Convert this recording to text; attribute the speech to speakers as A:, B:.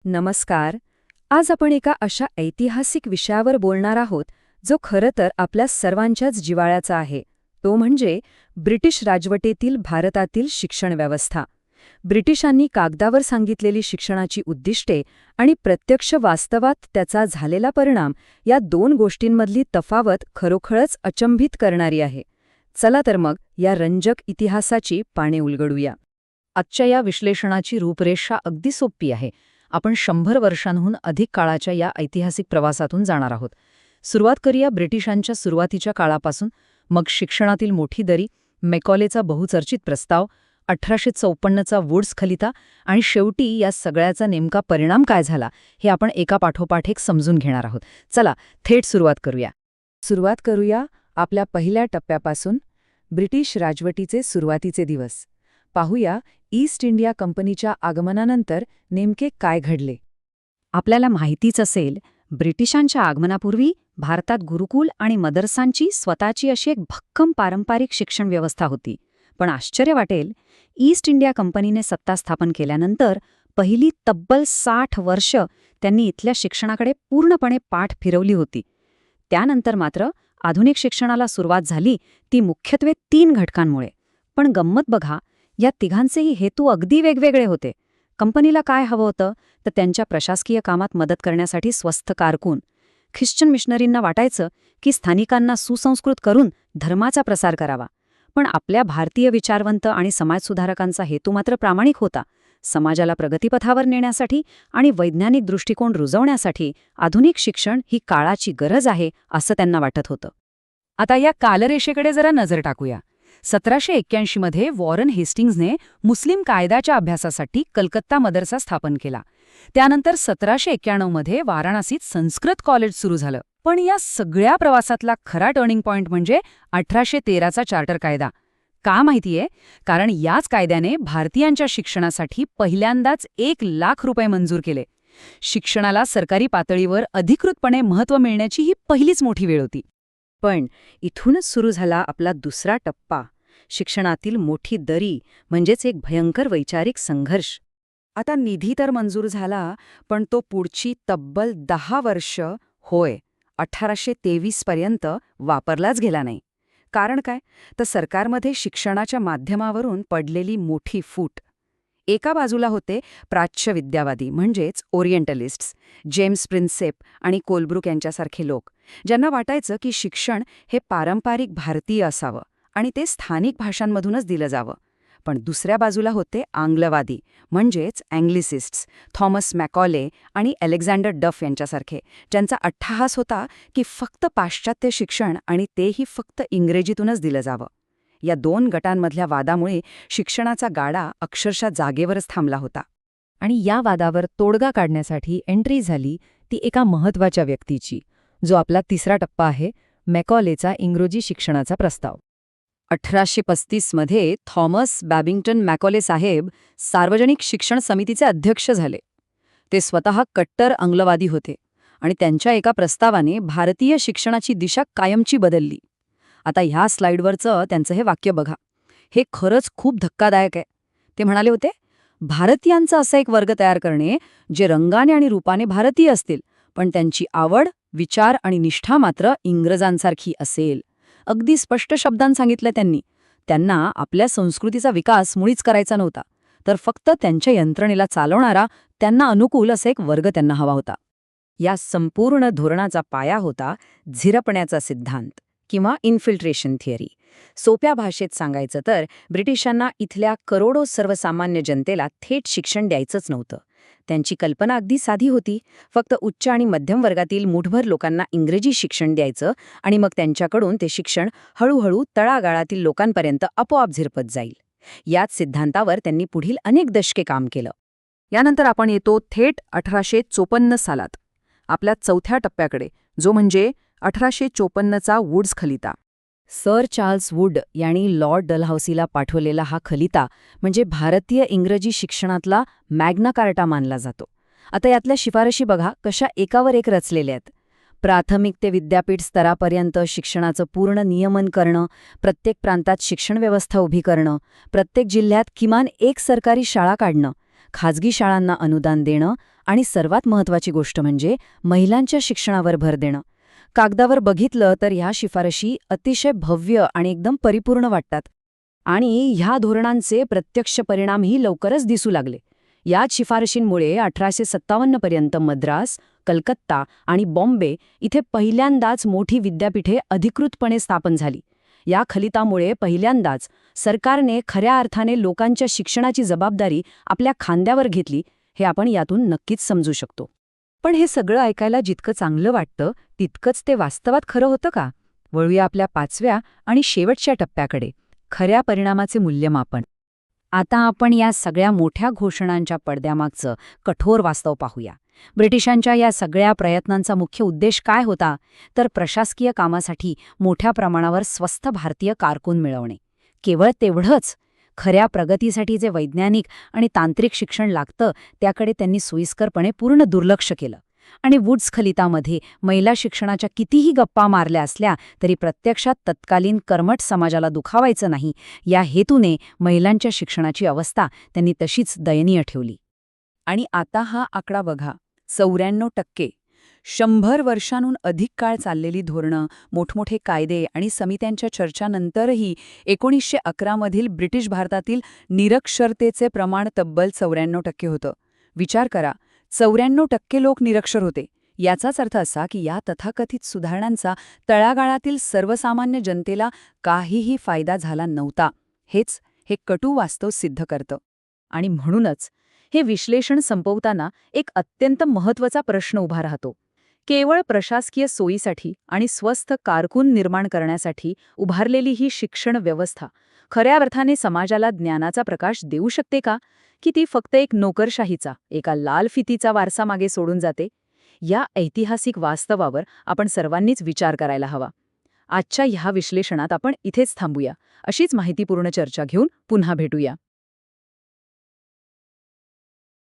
A: नमस्कार. आज आपण एका अशा ऐतिहासिक विषयावर बोलणार आहोत जो खरं तर आपल्या सर्वांच्याच जिव्हाळ्याचा आहे. तो म्हणजे ब्रिटिश राजवटीतील भारतातील शिक्षण व्यवस्था. ब्रिटिशांनी कागदावर सांगितलेली शिक्षणाची उद्दिष्टे आणि प्रत्यक्ष वास्तवात त्याचा झालेला परिणाम या दोन गोष्टींमधली तफावत खरोखरच अचंबित करणारी आहे. चला तर मग या रंजक इतिहासाची पाने उलगडूया.
B: आजच्या या विश्लेषणाची रूपरेषा अगदी सोपी आहे. आपण 100 वर्षांहून अधिक काळाच्या या ऐतिहासिक प्रवासातून जाणार आहोत. सुरुवात करूया ब्रिटिशांच्या सुरुवातीच्या काळापासून, मग शिक्षणातील मोठी दरी, मॅकॉलेचा बहुचर्चित प्रस्ताव, 1854चा वुड्स खलिता आणि शेवटी या सगळ्याचा नेमका परिणाम काय झाला हे आपण एकापाठोपाठ एक समजून घेणार आहोत. चला थेट सुरुवात करूया आपल्या पहिल्या टप्प्यापासून, ब्रिटिश राजवटीचे सुरुवातीचे दिवस. पाहूया ईस्ट इंडिया कंपनीच्या आगमनानंतर नेमके काय घडले.
A: आपल्याला माहितीच असेल, ब्रिटिशांच्या आगमनापूर्वी भारतात गुरुकुल आणि मदरसांची स्वतःची अशी एक भक्कम पारंपरिक शिक्षण व्यवस्था होती. पण आश्चर्य वाटेल, ईस्ट इंडिया कंपनीने सत्ता स्थापन केल्यानंतर पहिली तब्बल 60 वर्ष त्यांनी इथल्या शिक्षणाकडे पूर्णपणे पाठ फिरवली होती. त्यानंतर मात्र आधुनिक शिक्षणाला सुरुवात झाली, ती मुख्यत्वे 3 घटकांमुळे. पण गंमत बघा, या तिघांचेही हेतू अगदी वेगवेगळे होते. कंपनीला काय हवं होतं तर त्यांच्या प्रशासकीय कामात मदत करण्यासाठी स्वस्थ कारकून. ख्रिश्चन मिशनरींना वाटायचं की स्थानिकांना सुसंस्कृत करून धर्माचा प्रसार करावा. पण आपल्या भारतीय विचारवंत आणि समाजसुधारकांचा हेतू मात्र प्रामाणिक होता. समाजाला प्रगतीपथावर नेण्यासाठी आणि वैज्ञानिक दृष्टिकोन रुजवण्यासाठी आधुनिक शिक्षण ही काळाची गरज आहे असं त्यांना वाटत होतं.
B: आता या कालरेषेकडे जरा नजर टाकूया. 1781 मध्ये वॉरन हेस्टिंग्जने मुस्लिम कायद्याच्या अभ्यासासाठी कलकत्ता मदरसा स्थापन केला. त्यानंतर 1791 मध्ये वाराणसीत संस्कृत कॉलेज सुरू झालं. पण या सगळ्या प्रवासातला खरा टर्निंग पॉइंट म्हणजे 1813चा चार्टर कायदा. का माहितीये? कारण याच कायद्याने भारतीयांच्या शिक्षणासाठी पहिल्यांदाच 1,00,000 रुपये मंजूर केले. शिक्षणाला सरकारी पातळीवर अधिकृतपणे महत्त्व मिळण्याची ही पहिलीच मोठी वेळ होती.
A: पण इथूनच सुरू झाला आपला दुसरा टप्पा, शिक्षणातील मोठी दरी, म्हणजेच एक भयंकर वैचारिक संघर्ष. आता निधी तर मंजूर झाला, पण तो पुढची तब्बल 10 वर्ष, 1823 पर्यंत वापरलाच गेला नाही. कारण काय? तर सरकारमध्ये शिक्षणाच्या माध्यमावरून पडलेली मोठी फूट. एका बाजूला होते प्राच्य विद्यावादी म्हणजेच ओरिएंटलिस्ट्स, जेम्स प्रिन्सेप आणि कोलब्रुक यांच्यासारखे लोक, ज्यांना वाटायचं की शिक्षण हे पारंपरिक भारतीय असावं आणि ते स्थानिक भाषांमधूनच दिलं जावं. पण दुसऱ्या बाजूला होते आंग्लवादी म्हणजेच अँग्लिसिस्ट्स, थॉमस मॅकॉले आणि अलेक्झांडर डफ यांच्यासारखे, ज्यांचा अट्टहास होता की फक्त पाश्चात्य शिक्षण आणि तेही फक्त इंग्रजीतूनच दिलं जावं. या 2 गटांमधल्या वादामुळे शिक्षणाचा गाडा अक्षरशः जागेवरच थांबला होता.
B: आणि या वादावर तोडगा काढण्यासाठी एंट्री झाली ती एका महत्त्वाच्या व्यक्तीची, जो आपला तिसरा टप्पा आहे, मॅकॉलेचा इंग्रजी शिक्षणाचा प्रस्ताव.
A: 1835 मध्ये थॉमस बॅबिंग्टन मॅकॉले साहेब सार्वजनिक शिक्षण समितीचे अध्यक्ष झाले. ते स्वतः कट्टर आंग्लवादी होते आणि त्यांच्या एका प्रस्तावाने भारतीय शिक्षणाची दिशा कायमची बदलली. आता ह्या स्लाइडवरचं त्यांचं हे वाक्य बघा. हे खरंच खूप धक्कादायक आहे. ते म्हणाले होते, भारतीयांचा असा एक वर्ग तयार करणे जे रंगाने आणि रूपाने भारतीय असतील, पण त्यांची आवड, विचार आणि निष्ठा मात्र इंग्रजांसारखी असेल. अगदी स्पष्ट शब्दांत सांगितलं त्यांनी. त्यांना आपल्या संस्कृतीचा विकास मुळीच करायचा नव्हता, तर फक्त त्यांच्या यंत्रणेला चालवणारा, त्यांना अनुकूल असा एक वर्ग त्यांना हवा होता. या संपूर्ण धोरणाचा पाया होता झिरपण्याचा सिद्धांत किंवा इन्फिल्ट्रेशन थिअरी. सोप्या भाषेत सांगायचं तर ब्रिटिशांना इथल्या करोडो सर्वसामान्य जनतेला थेट शिक्षण द्यायचंच नव्हतं. त्यांची कल्पना अगदी साधी होती. फक्त उच्च आणि मध्यम वर्गातील मुठभर लोकांना इंग्रजी शिक्षण द्यायचं आणि मग त्यांच्याकडून ते शिक्षण हळूहळू तळागाळातील लोकांपर्यंत आपोआप झिरपत जाईल. याच सिद्धांतावर त्यांनी पुढील अनेक दशके काम केलं. यानंतर आपण येतो थेट 1854 सालात, आपल्या चौथ्या टप्प्याकडे, जो म्हणजे 1854चा वुड्स खलिता. सर चार्ल्स वुड यांनी लॉर्ड डलहौसीला पाठवलेला हा खलिता म्हणजे भारतीय इंग्रजी शिक्षणातला मॅग्ना कार्टा मानला जातो. आता यातल्या शिफारशी बघा कशा एकावर एक रचलेल्या आहेत. प्राथमिक ते विद्यापीठ स्तरापर्यंत शिक्षणाचं पूर्ण नियमन करणं, प्रत्येक प्रांतात शिक्षण व्यवस्था उभी करणं, प्रत्येक जिल्ह्यात किमान एक सरकारी शाळा काढणं, खाजगी शाळांना अनुदान देणं आणि सर्वात महत्त्वाची गोष्ट म्हणजे महिलांच्या शिक्षणावर भर देणं. कागदावर बघितलं तर ह्या शिफारशी अतिशय भव्य आणि एकदम परिपूर्ण वाटतात. आणि ह्या धोरणांचे प्रत्यक्ष परिणामही लवकरच दिसू लागले. याच शिफारशींमुळे 1857 पर्यंत मद्रास, कलकत्ता आणि बॉम्बे इथे पहिल्यांदाच मोठी विद्यापीठे अधिकृतपणे स्थापन झाली. या खलितामुळे पहिल्यांदाच सरकारने खऱ्या अर्थाने लोकांच्या शिक्षणाची जबाबदारी आपल्या खांद्यावर घेतली, हे आपण यातून नक्कीच समजू शकतो.
B: पण हे सगळं ऐकायला जितकं चांगलं वाटतं तितकंच ते वास्तवात खरं होतं का? वळूया आपल्या 5व्या आणि शेवटच्या टप्प्याकडे, खऱ्या परिणामाचे मूल्यमापन.
A: आता आपण या सगळ्या मोठ्या घोषणांच्या पडद्यामागचं कठोर वास्तव पाहूया. ब्रिटिशांच्या या सगळ्या प्रयत्नांचा मुख्य उद्देश काय होता? तर प्रशासकीय कामासाठी मोठ्या प्रमाणावर स्वस्थ भारतीय कारकून मिळवणे. केवळ तेवढंच, खऱ्या प्रगतीसाठी जे वैज्ञानिक आणि तांत्रिक शिक्षण लागतं त्याकडे त्यांनी सोयीस्करपणे पूर्ण दुर्लक्ष केलं. आणि वुड्स खलितामध्ये महिला शिक्षणाच्या कितीही गप्पा मारल्या असल्या तरी प्रत्यक्षात तत्कालीन कर्मठ समाजाला दुखावायचं नाही, या हेतूने महिलांच्या शिक्षणाची अवस्था त्यांनी तशीच दयनीय ठेवली.
B: आणि आता हा आकडा बघा, 94%. 100 वर्षांहून अधिक काळ चाललेली धोरणं, मोठमोठे कायदे आणि समित्यांच्या चर्चानंतरही 1911 मधील ब्रिटिश भारतातील निरक्षरतेचे प्रमाण तब्बल 94% होतं. विचार करा, 94% लोक निरक्षर होते. याचाच अर्थ असा की या तथाकथित सुधारणांचा तळागाळातील सर्वसामान्य जनतेला काहीही फायदा झाला नव्हता. हेच हे कटू वास्तव सिद्ध करतं. आणि म्हणूनच हे विश्लेषण संपवताना एक अत्यंत महत्त्वाचा प्रश्न उभा राहतो. केवळ प्रशासकीय सोयीसाठी आणि स्वस्थ कारकून निर्माण करण्यासाठी उभारलेली ही शिक्षण व्यवस्था खऱ्या अर्थाने समाजाला ज्ञानाचा प्रकाश देऊ शकते का? की ती फक्त एक नोकरशाहीचा, एका लाल फितीचा वारसा मागे सोडून जाते? या ऐतिहासिक वास्तवावर आपण सर्वांनीच विचार करायला हवा. आजच्या ह्या विश्लेषणात आपण इथेच थांबूया. अशीच माहितीपूर्ण चर्चा घेऊन पुन्हा भेटूया.